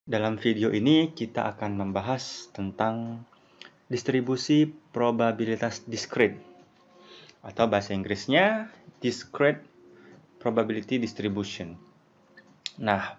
Dalam video ini kita akan membahas tentang distribusi probabilitas discrete atau bahasa Inggrisnya discrete probability distribution. Nah,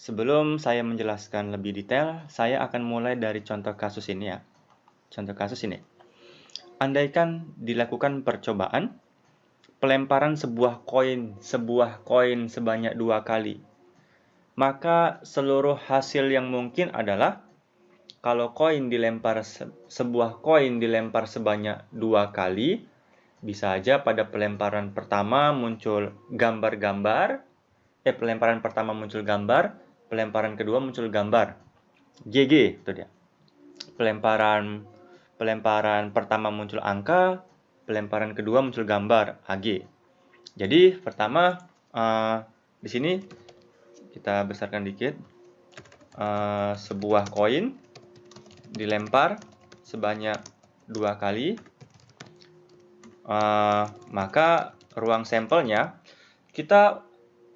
sebelum saya menjelaskan lebih detail, saya akan mulai dari contoh kasus ini ya. Contoh kasus ini. Andaikan dilakukan percobaan pelemparan sebuah koin sebanyak 2 kali, maka seluruh hasil yang mungkin adalah kalau sebuah koin dilempar sebanyak 2 kali, bisa aja pada pelemparan pertama muncul gambar-gambar, pelemparan pertama muncul gambar, pelemparan kedua muncul gambar. GG itu dia. Pelemparan pertama muncul angka, pelemparan kedua muncul gambar, AG. Jadi pertama di sini kita besarkan dikit, sebuah koin dilempar sebanyak 2 kali, maka ruang sampelnya kita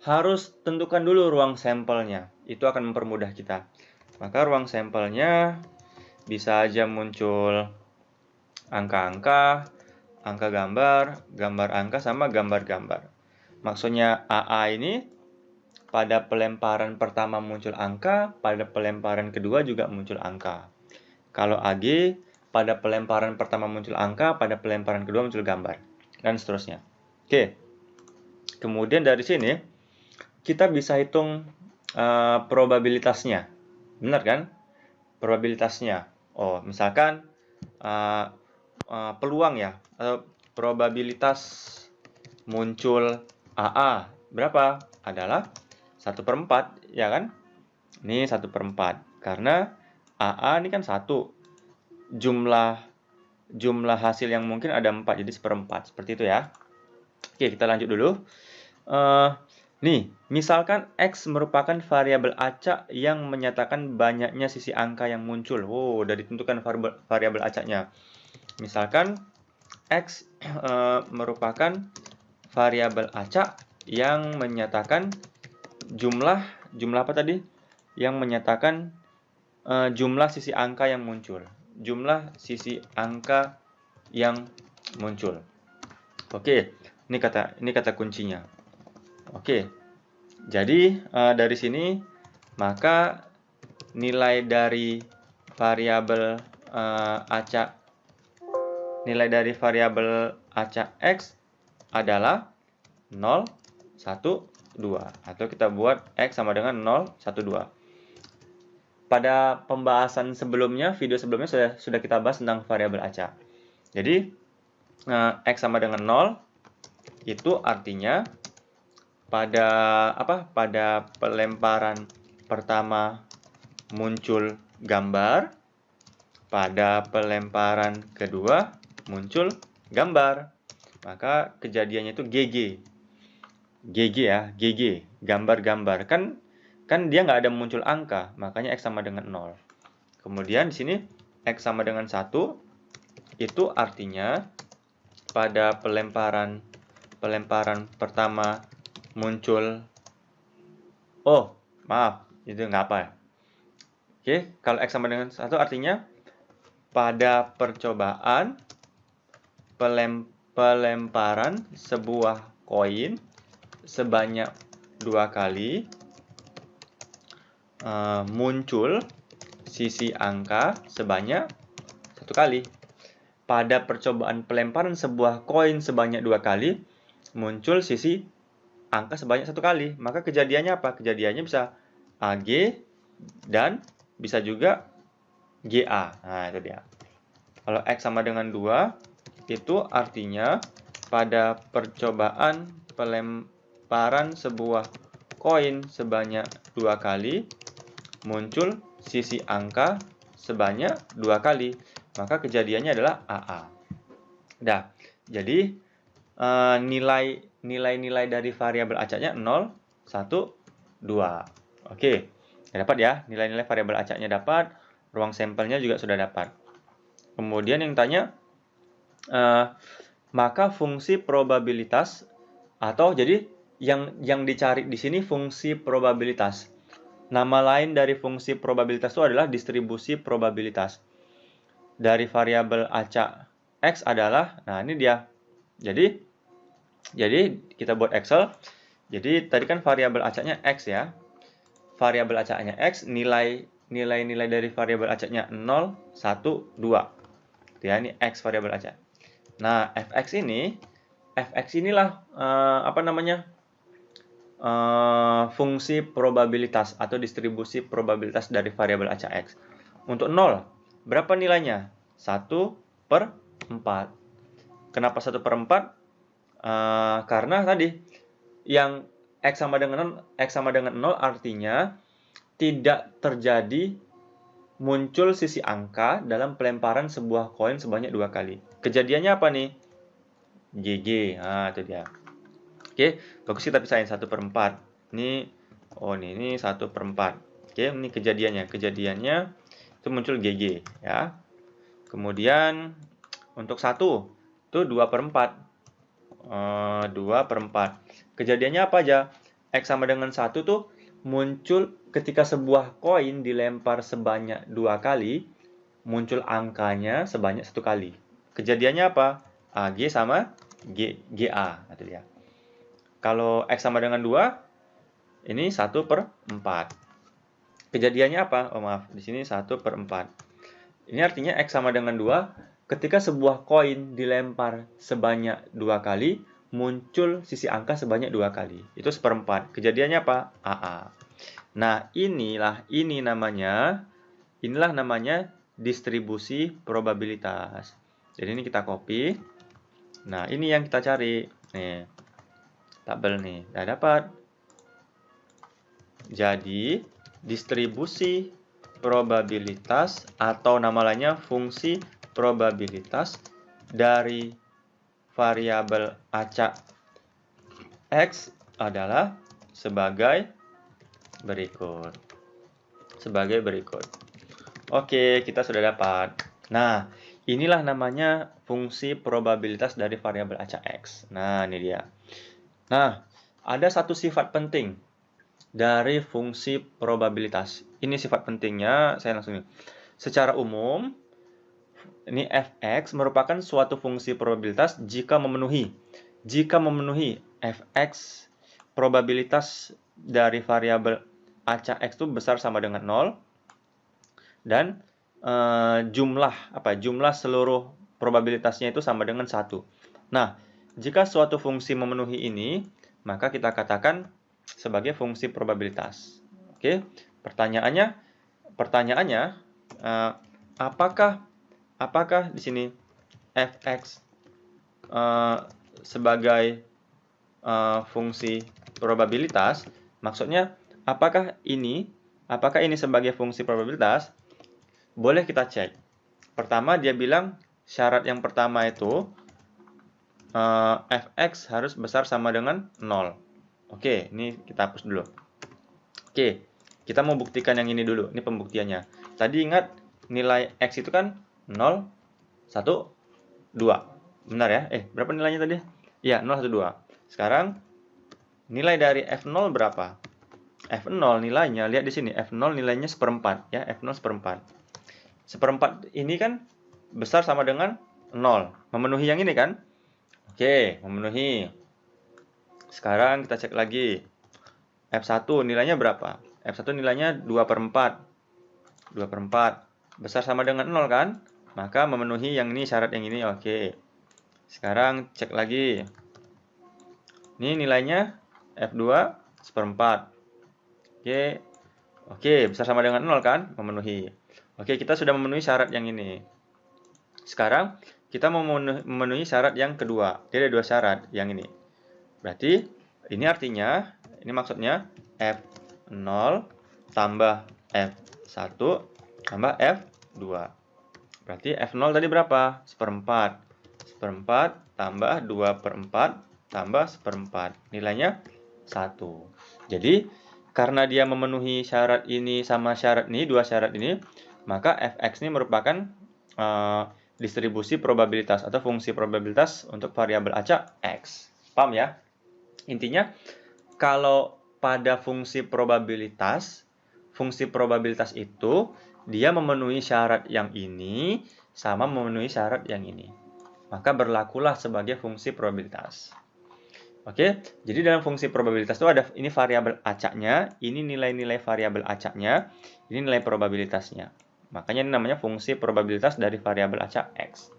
harus tentukan dulu ruang sampelnya. Itu akan mempermudah kita. Maka ruang sampelnya bisa aja muncul angka-angka, angka gambar, gambar angka, sama gambar-gambar. Maksudnya AA ini pada pelemparan pertama muncul angka, pada pelemparan kedua juga muncul angka. Kalau AG, pada pelemparan pertama muncul angka, pada pelemparan kedua muncul gambar, dan seterusnya. Oke. Kemudian dari sini, kita bisa hitung probabilitasnya. Benar kan? Probabilitasnya. Oh, misalkan peluang ya, probabilitas muncul AA berapa? Adalah 1/4, ya kan? Ini 1/4. Karena AA ini kan 1. Jumlah hasil yang mungkin ada 4, jadi 1/4. Seperti itu ya. Oke, kita lanjut dulu. Nih, misalkan X merupakan variabel acak yang menyatakan banyaknya sisi angka yang muncul. Oh, udah ditentukan variabel acaknya. Misalkan X merupakan variabel acak yang menyatakan jumlah apa tadi? Yang menyatakan jumlah sisi angka yang muncul. Jumlah sisi angka yang muncul. Oke, ini kata kuncinya. Oke, jadi dari sini maka nilai dari variabel acak X adalah 0, 1, 2. Atau kita buat X sama dengan 0, 1, 2. Pada pembahasan sebelumnya, video sebelumnya sudah kita bahas tentang variabel acak. Jadi, X sama dengan 0, itu artinya pada pelemparan pertama muncul gambar, pada pelemparan kedua muncul gambar. Maka kejadiannya itu GG. GG ya, GG, gambar-gambar. Kan dia nggak ada muncul angka, makanya X sama dengan 0. Kemudian di sini X sama dengan 1, itu artinya pada pelemparan pertama muncul, oh maaf, itu nggak apa ya. Oke, kalau X sama dengan 1 artinya pada percobaan pelemparan sebuah koin sebanyak 2 kali, muncul sisi angka sebanyak 1 kali. Pada percobaan pelemparan sebuah koin sebanyak 2 kali, muncul sisi angka sebanyak 1 kali. Maka kejadiannya apa? Kejadiannya bisa AG dan bisa juga GA. Nah, itu dia. Kalau X sama dengan 2, itu artinya pada percobaan pelemparan sebuah koin sebanyak 2 kali, muncul sisi angka sebanyak 2 kali. Maka kejadiannya adalah AA. Dah, jadi nilai-nilai dari variabel acaknya 0, 1, 2. Oke, dapat ya, nilai-nilai variabel acaknya dapat, ruang sampelnya juga sudah dapat. Kemudian yang tanya, maka fungsi probabilitas, atau jadi yang dicari di sini fungsi probabilitas. Nama lain dari fungsi probabilitas itu adalah distribusi probabilitas. Dari variabel acak X adalah, nah ini dia. Jadi kita buat Excel. Jadi tadi kan variabel acaknya X ya. Variabel acaknya X, nilai dari variabel acaknya 0, 1, 2. Ya, ini X variabel acak. Nah, fx inilah fungsi probabilitas atau distribusi probabilitas dari variabel acak X. Untuk 0, berapa nilainya? 1/4. Kenapa 1/4? Karena tadi yang X sama dengan 0 artinya tidak terjadi muncul sisi angka dalam pelemparan sebuah koin sebanyak 2 kali. Kejadiannya apa nih? GG. Nah, itu dia. Oke, bagus, kita pisahin 1/4. Ini 1/4. Oke, ini kejadiannya. Kejadiannya itu muncul GG ya. Kemudian untuk 1 itu 2/4. 2/4. Kejadiannya apa aja? X sama dengan 1 tuh muncul ketika sebuah koin dilempar sebanyak 2 kali, muncul angkanya sebanyak 1 kali. Kejadiannya apa? AG sama GA. Itu dia. Kalau X sama dengan 2, ini 1/4. Kejadiannya apa? Oh maaf, di sini 1/4. Ini artinya X sama dengan 2, ketika sebuah koin dilempar sebanyak 2 kali, muncul sisi angka sebanyak 2 kali. Itu 1/4. Kejadiannya apa? AA. Nah, inilah namanya distribusi probabilitas. Jadi ini kita copy. Nah, ini yang kita cari. Nih, tabel nih. Udah dapat. Jadi, distribusi probabilitas atau nama lainnya fungsi probabilitas dari variabel acak X adalah sebagai berikut. Oke, kita sudah dapat. Nah, inilah namanya fungsi probabilitas dari variabel acak X. Nah, ini dia. Nah, ada satu sifat penting dari fungsi probabilitas. Ini sifat pentingnya, saya langsung. Secara umum, ini fx merupakan suatu fungsi probabilitas jika memenuhi fx probabilitas dari variabel acak X itu besar sama dengan 0 dan jumlah seluruh probabilitasnya itu sama dengan 1. Nah, jika suatu fungsi memenuhi ini, maka kita katakan sebagai fungsi probabilitas. Oke, pertanyaannya, apakah di sini fx sebagai fungsi probabilitas? Maksudnya, apakah ini sebagai fungsi probabilitas? Boleh kita cek. Pertama, dia bilang syarat yang pertama itu fx harus besar sama dengan 0. Oke, ini kita hapus dulu. Oke, kita mau buktikan yang ini dulu. Ini pembuktiannya. Tadi ingat nilai x itu kan 0, 1, 2. Benar ya? Berapa nilainya tadi? Iya, 0, 1, 2. Sekarang nilai dari f0 berapa? F0 nilainya, lihat di sini, F0 nilainya 1/4 ya, F0 1/4. 1/4 ini kan besar sama dengan 0. Memenuhi yang ini kan? Oke, memenuhi. Sekarang kita cek lagi. F1 nilainya berapa? F1 nilainya 2/4. 2/4. Besar sama dengan 0 kan? Maka memenuhi yang ini, syarat yang ini. Oke. Sekarang cek lagi. Ini nilainya F2 1/4. Oke, besar sama dengan 0 kan? Memenuhi. Oke, kita sudah memenuhi syarat yang ini. Sekarang kita mau memenuhi syarat yang kedua. Dia ada 2 syarat yang ini. Berarti ini artinya, ini maksudnya F0 tambah F1 tambah F2. Berarti F0 tadi berapa? 1/4. 1/4 tambah 2/4 tambah 1/4. Nilainya 1. Jadi, karena dia memenuhi syarat ini sama syarat ini, 2 syarat ini, maka fx ini merupakan distribusi probabilitas atau fungsi probabilitas untuk variabel acak X. Paham ya? Intinya, kalau pada fungsi probabilitas, fungsi probabilitas itu dia memenuhi syarat yang ini sama memenuhi syarat yang ini. Maka berlakulah sebagai fungsi probabilitas. Oke, jadi dalam fungsi probabilitas itu ada ini variabel acaknya, ini nilai-nilai variabel acaknya, ini nilai probabilitasnya. Makanya ini namanya fungsi probabilitas dari variabel acak X.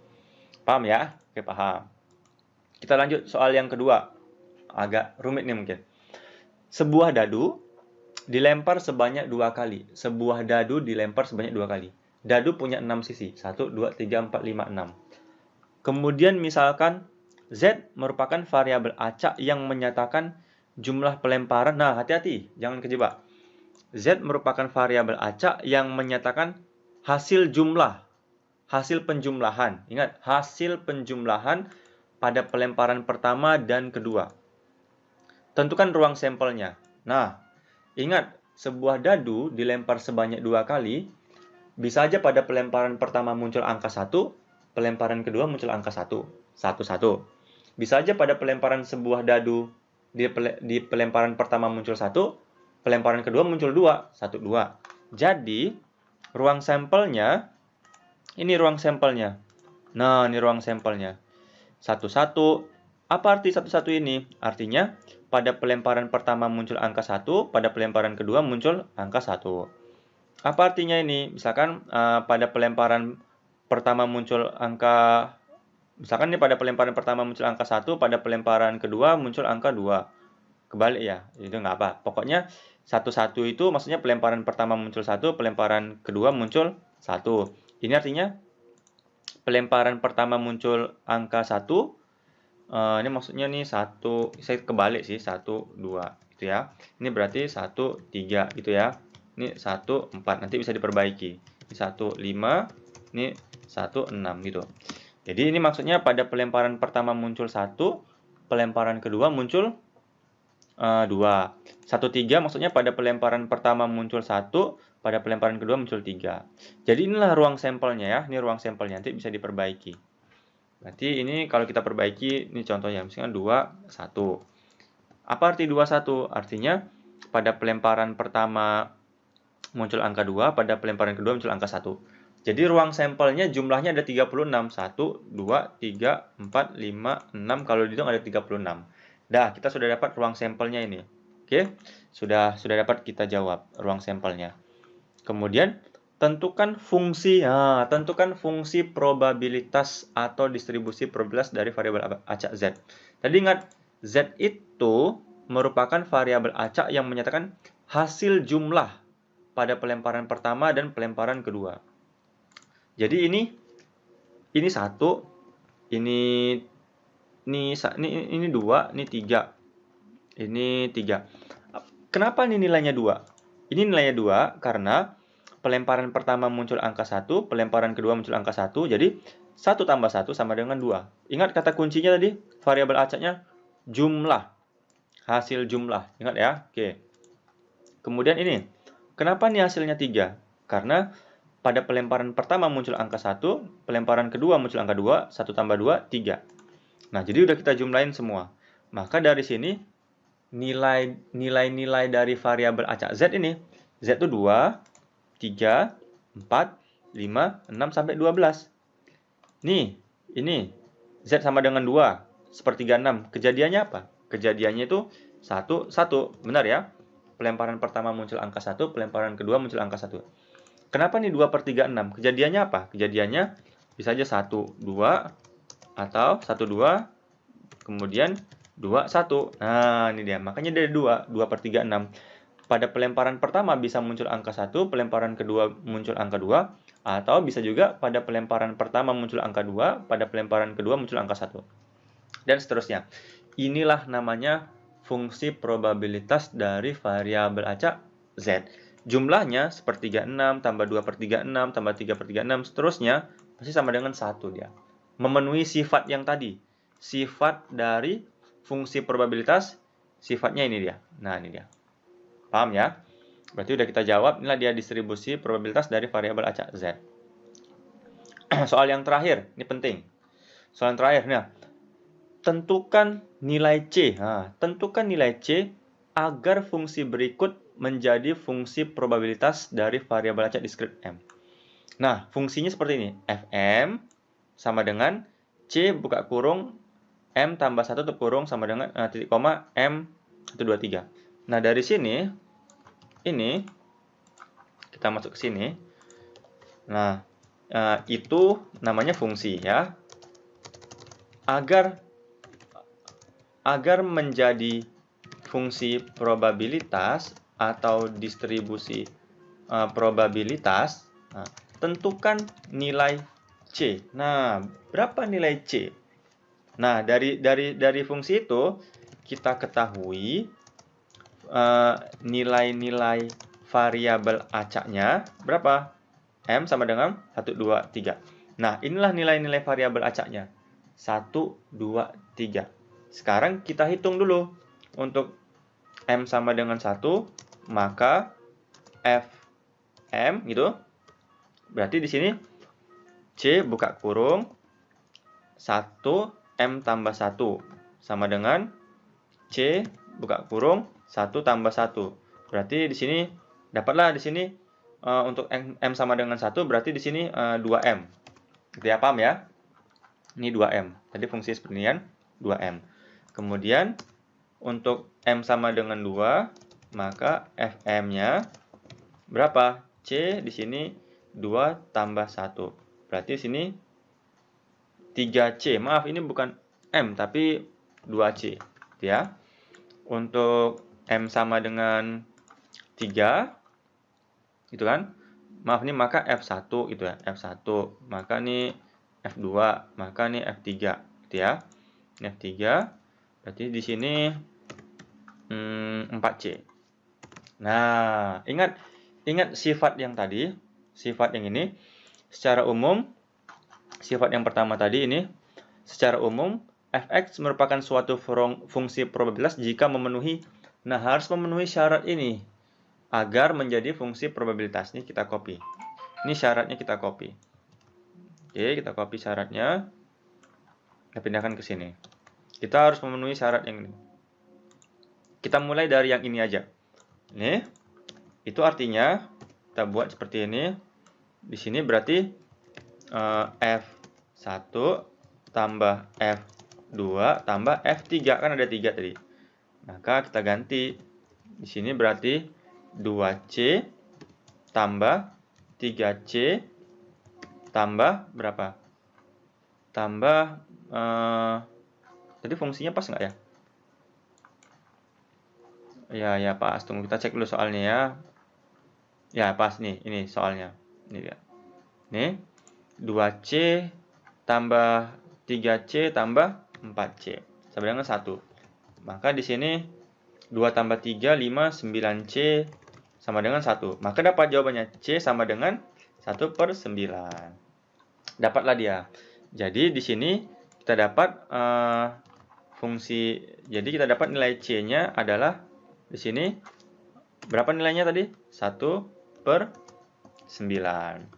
Paham ya? Oke, paham. Kita lanjut soal yang kedua. Agak rumit nih mungkin. Sebuah dadu dilempar sebanyak 2 kali. Sebuah dadu dilempar sebanyak 2 kali. Dadu punya 6 sisi. 1, 2, 3, 4, 5, 6. Kemudian misalkan Z merupakan variabel acak yang menyatakan jumlah pelemparan. Nah, hati-hati, jangan kejebak. Z merupakan variabel acak yang menyatakan hasil jumlah, hasil penjumlahan. Ingat, hasil penjumlahan pada pelemparan pertama dan kedua. Tentukan ruang sampelnya. Nah, ingat, sebuah dadu dilempar sebanyak 2 kali, bisa aja pada pelemparan pertama muncul angka 1, pelemparan kedua muncul angka 1. 1, 1. Bisa aja pada pelemparan sebuah dadu di pelemparan pertama muncul 1, pelemparan kedua muncul 2, 1, 2. Jadi, ruang sampelnya, ini ruang sampelnya. Nah, ini ruang sampelnya. 1, 1. Apa arti 1, 1 ini? Artinya, pada pelemparan pertama muncul angka 1, pada pelemparan kedua muncul angka 1. Apa artinya ini? Misalkan pada pelemparan pertama muncul angka, misalkan ini pada pelemparan pertama muncul angka 1, pada pelemparan kedua muncul angka 2. Kebalik ya, itu nggak apa. Pokoknya 1, 1 itu maksudnya pelemparan pertama muncul 1, pelemparan kedua muncul 1. Ini artinya pelemparan pertama muncul angka 1, ini maksudnya nih 1, saya kebalik sih, 1, 2 gitu ya. Ini berarti 1, 3 gitu ya. Ini 1, 4, nanti bisa diperbaiki. Ini 1, 5, ini 1, 6 gitu. Jadi ini maksudnya pada pelemparan pertama muncul 1, pelemparan kedua muncul 2. 1, 3 maksudnya pada pelemparan pertama muncul 1, pada pelemparan kedua muncul 3. Jadi inilah ruang sampelnya ya, ini ruang sampelnya, nanti bisa diperbaiki. Berarti ini kalau kita perbaiki, ini contohnya, misalnya 2, 1. Apa arti 2, 1? Artinya pada pelemparan pertama muncul angka 2, pada pelemparan kedua muncul angka 1. Jadi ruang sampelnya jumlahnya ada 36. 1, 2, 3, 4, 5, 6. Kalau dihitung ada 36. Dah, kita sudah dapat ruang sampelnya ini. Oke, sudah dapat kita jawab ruang sampelnya. Kemudian tentukan fungsi probabilitas atau distribusi probabilitas dari variabel acak Z. Tadi ingat, Z itu merupakan variabel acak yang menyatakan hasil jumlah pada pelemparan pertama dan pelemparan kedua. Jadi ini 1, ini 2, ini 3. Ini 3. Kenapa ini nilainya 2? Ini nilainya 2 karena pelemparan pertama muncul angka 1, pelemparan kedua muncul angka 1, jadi 1 tambah 1 sama dengan 2. Ingat kata kuncinya tadi, variabel acaknya jumlah, hasil jumlah. Ingat ya? Oke. Kemudian ini, kenapa nih hasilnya 3? Karena pada pelemparan pertama muncul angka 1, pelemparan kedua muncul angka 2, 1 tambah 2, 3. Nah, jadi udah kita jumlahin semua. Maka dari sini, nilai-nilai dari variabel acak Z ini, Z itu 2, 3, 4, 5, 6, sampai 12. Nih, ini Z sama dengan 2, sepertiga 6. Kejadiannya apa? Kejadiannya itu 1, 1. Benar ya? Pelemparan pertama muncul angka 1, pelemparan kedua muncul angka 1. Kenapa nih 2/3/6? Kejadiannya apa? Kejadiannya bisa aja 1, 2, atau 1, 2, kemudian 2, 1. Nah, ini dia. Makanya dari 2/3/6. Pada pelemparan pertama bisa muncul angka 1, pelemparan kedua muncul angka 2, atau bisa juga pada pelemparan pertama muncul angka 2, pada pelemparan kedua muncul angka 1. Dan seterusnya. Inilah namanya fungsi probabilitas dari variabel acak Z. Jumlahnya sepertiga 6, tambah 2/3/6, tambah 3/3/6, seterusnya pasti sama dengan 1 dia. Memenuhi sifat yang tadi. Sifat dari fungsi probabilitas, sifatnya ini dia. Nah, ini dia. Paham ya? Berarti udah kita jawab, inilah dia distribusi probabilitas dari variabel acak Z. Soal yang terakhir, ini penting. Soal yang terakhir, nah, tentukan nilai C. Nah, tentukan nilai C agar fungsi berikut menjadi fungsi probabilitas dari variabel acak diskrit M. Nah, fungsinya seperti ini. Fm sama dengan C buka kurung M tambah 1 tutup kurung sama dengan titik koma M 1, 2, 3. Nah, dari sini, ini, kita masuk ke sini. Nah, itu namanya fungsi ya. Agar menjadi fungsi probabilitas atau distribusi probabilitas, tentukan nilai C. Nah, berapa nilai C? Nah, dari fungsi itu kita ketahui nilai-nilai variabel acaknya berapa? M sama dengan 1, 2, 3. Nah, inilah nilai-nilai variabel acaknya. 1, 2, 3. Sekarang kita hitung dulu. Untuk M sama dengan 1, maka Fm gitu. Berarti di sini C buka kurung 1 M tambah 1 sama dengan C buka kurung 1 tambah 1. Berarti di sini dapatlah di sini untuk M sama dengan 1 berarti di sini 2M. Gitu ya, paham ya? Ini 2M. Tadi fungsi seperti ini kan 2M. Kemudian untuk M sama dengan 2, maka Fm-nya berapa? C di sini 2 tambah 1. Berarti di sini 3C. Maaf, ini bukan M, tapi 2C. Ya. Untuk M sama dengan 3, gitu kan? Maaf, ini maka F1, gitu ya. F1. Maka ini F2, maka ini F3, gitu ya. Ini F3, berarti di sini 4C. Nah, ingat sifat yang tadi, sifat yang ini, secara umum, sifat yang pertama tadi ini, secara umum, fx merupakan suatu fungsi probabilitas jika memenuhi, nah harus memenuhi syarat ini, agar menjadi fungsi probabilitas. Ini kita copy. Ini syaratnya kita copy. Oke, kita copy syaratnya, kita pindahkan ke sini. Kita harus memenuhi syarat yang ini. Kita mulai dari yang ini aja. Ini, itu artinya, kita buat seperti ini. Di sini berarti F1 tambah F2 tambah F3, kan ada 3 tadi. Maka kita ganti. Di sini berarti 2C tambah 3C tambah berapa? Tambah, tadi fungsinya pas nggak ya? Ya pas. Tunggu, kita cek dulu soalnya ya. Ya pas nih, ini soalnya. Ini dia. Nih, 2C tambah 3C tambah 4C sama dengan 1. Maka di sini 2 tambah 3, 5, 9C sama dengan 1. Maka dapat jawabannya C sama dengan 1/9. Dapatlah dia. Jadi di sini kita dapat jadi kita dapat nilai C-nya adalah di sini berapa nilainya tadi? 1/9.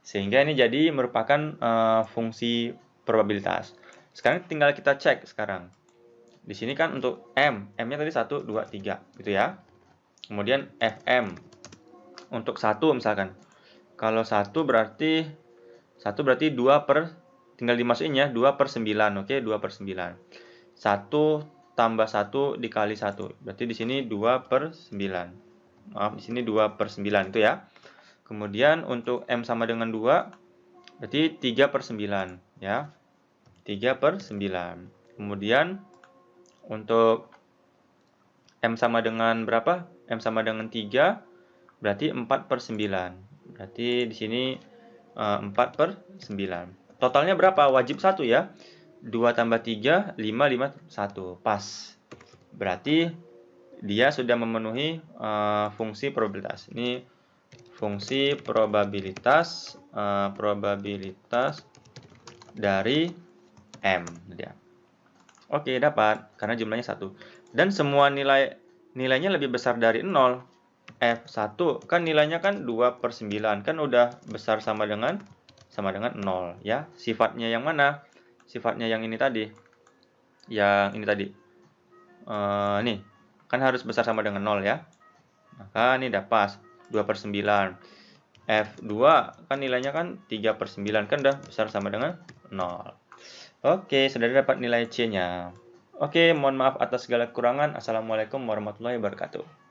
Sehingga ini jadi merupakan fungsi probabilitas. Sekarang tinggal kita cek sekarang. Di sini kan untuk M-nya tadi 1, 2, 3 gitu ya. Kemudian Fm untuk 1 misalkan. Kalau 1 berarti 2 per, tinggal dimasukin ya, 2/9. Oke, 2/9. 1 tambah 1 dikali 1. Berarti di sini 2/9. Maaf, di sini 2/9 itu ya. Kemudian untuk M sama dengan 2, berarti 3/9 ya. 3/9. Kemudian untuk M sama dengan berapa? M sama dengan 3, berarti 4/9. Berarti di sini 4/9. Totalnya berapa? Wajib 1 ya. 2 tambah 3, 5, 5, 1. Pas. Berarti dia sudah memenuhi fungsi probabilitas. Ini fungsi probabilitas dari M. Oke, dapat karena jumlahnya 1. Dan semua nilainya lebih besar dari 0. F1 kan nilainya kan 2/9, kan udah besar sama dengan 0 ya. Sifatnya yang mana? Sifatnya yang ini tadi. Yang ini tadi. Nih, kan harus besar sama dengan 0 ya. Maka ini udah pas, 2/9. F2 kan nilainya kan 3/9, kan udah besar sama dengan 0. Oke, sudah dapat nilai C-nya. Oke, mohon maaf atas segala kekurangan. Assalamualaikum warahmatullahi wabarakatuh.